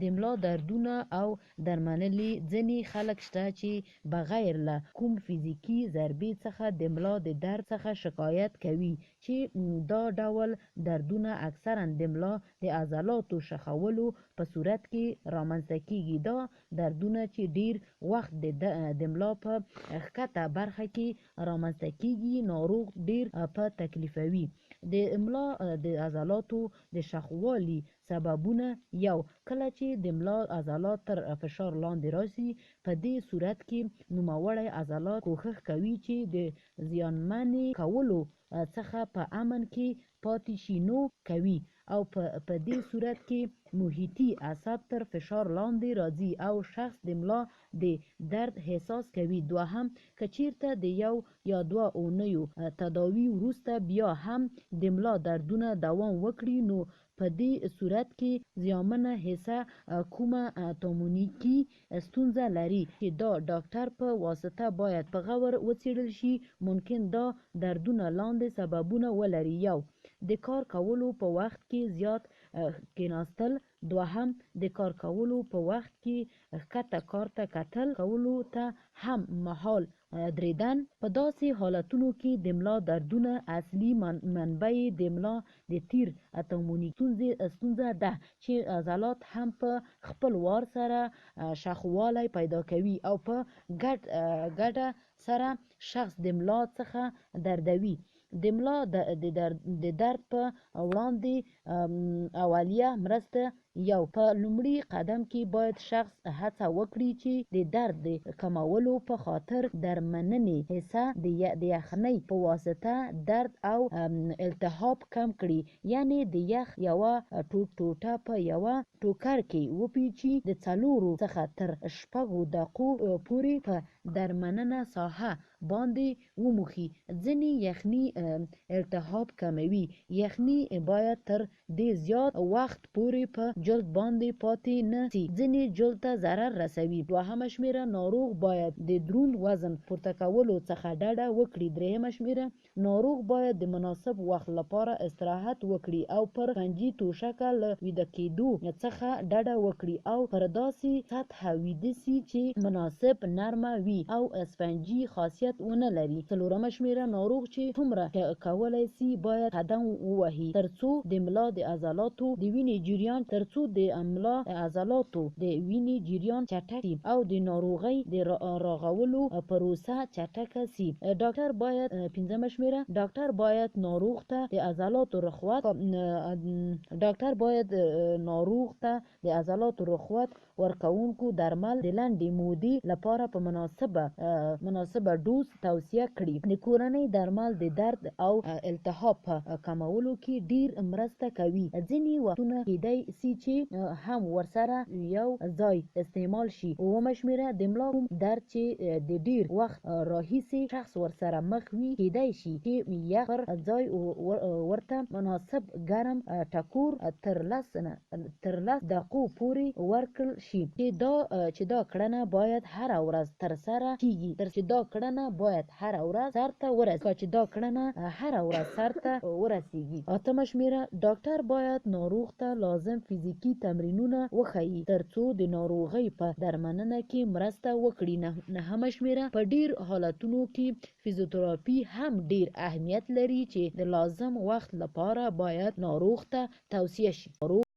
د ملا دردونه او درملنې ځینې خلک شته چې بغیر له کوم فزیکي ضربې څخه د ملا د درد څخه شکایت کوي، چې دا ډول دردونه اکثرا د ملا د عضلاتو شخولو په صورت کې رامنځته کېږي. دا دردونه چې ډیر وخت د ملا په ښکته برخه کې رامنځته کېږي ناروغ ډیر په تکلیفوي. د ملا د عضلاتو د شخوالي سببونه: یو، کله چې د ملا عضلات تر فشار لاندې راشي، په دې صورت کې نوموړي عضلات کوښښ کوي چې د زیانمنې کولو څخه په امن کې پاتې شي، نو کوي، او په دې صورت کې محیطي اعصاب تر فشار لاندې راځي او شخص د ملا د درد احساس کوي. دوهم، که چیرته د یو یا دوه اونیو تداوي وروسته بیا هم د ملا دردونه دوام وکړي، نو په دې صورت کې زیانمنه حصه کومه تمونیکي ستونزه لري چې دا ډاکټر په واسطه باید په غور وڅېړل شي. ممکن دا دردونه لاندې سببونه ولري: یو، د کار کولو په وخت کې زیات کېناستل. دوهم، د کار کولو په وخت کې ښکته کار ته کتل کولو ته هم مهال دریدن. په داسې حالتونو کې د ملا دردونه اصلي منبع د ملا د تیر تمونیک ستونزه ده چې عضلات هم په خپل وار سره شخوالی پیدا کوي او په ګډه سره شخص د ملا څخه دردوي. د ملا د درد په وړاندې اولیه مرسته: یو، په لومړي قدم کې باید شخص هڅه وکړي چې د درد د کمولو په خاطر درملنې حصه د یخنۍ په واسطه درد او التهاب کم کړي. یعنې د یخ یوه ټوټه په یوه ټوکر کې وپیچي، د 4 څخه تر 6 دقیقو پورې په درملنه ساحه باندې وموښي. ځینې یخني التهاب کموي. یخني باید تر دې زیات وخت پورې په جلد باندې پاتې نه سي، ځینې جلد ته ضرر رسوي. دوهمه شمېره: ناروغ باید د دروند وزن پورته کولو څخه ډډه وکړي. دریمه شمېره: ناروغ باید د مناسب وخت لپاره استراحت وکړي او پر سفنجي توشکه له ویده کېدو څخه ډډه وکړي او پر داسې سطحه ویده سي چې مناسب نرمه وي او سفنجي خاصیت ونه لري. څلورمه شمېره: ناروغ چې څومره کولی سي باید قدم ووهي ترڅو د ملا د عضلاتو د وینې جریان چټک سي او د ناروغۍ د رغولو پروسه چټکه سي. پنځمه شمېره: ډاکټر باید ناروغ ته د عضلاتو رخوت ورکوونکو درمل د لنډې مودې لپاره په مناسبه ډوز توصیه کړي. د کورنۍ درمل د درد او التهاب په کمولو کې ډیر مرسته کوي. ځینې وختونه کېدای سي چې هم ورسره یو ځای استعمال شي. اوومه شمېره: د ملا کوم درد چې د ډیر وخت راهیسې شخص ورسره مخ وي، کېدای شي چې یخ پر ځای ورته مناسب ګرم ټکور تر 10 دقیقو پورې ورکړل شي، چې دا کړنه باید هره ورځ ترسره کېږي چې دا کړنه باید هره ورځ سرته ورسیږي. اتمه شمېره: ډاکټر باید ناروغ ته لازم فزیکي تمرینونه وښيي ترڅو د ناروغۍ په درملنه کې مرسته وکړي. نهمه شمېره: په ډیر حالتونو کې فزیوتراپي هم ډیر اهمیت لري چې د لازم وخت لپاره باید ناروغ ته توصیه شي.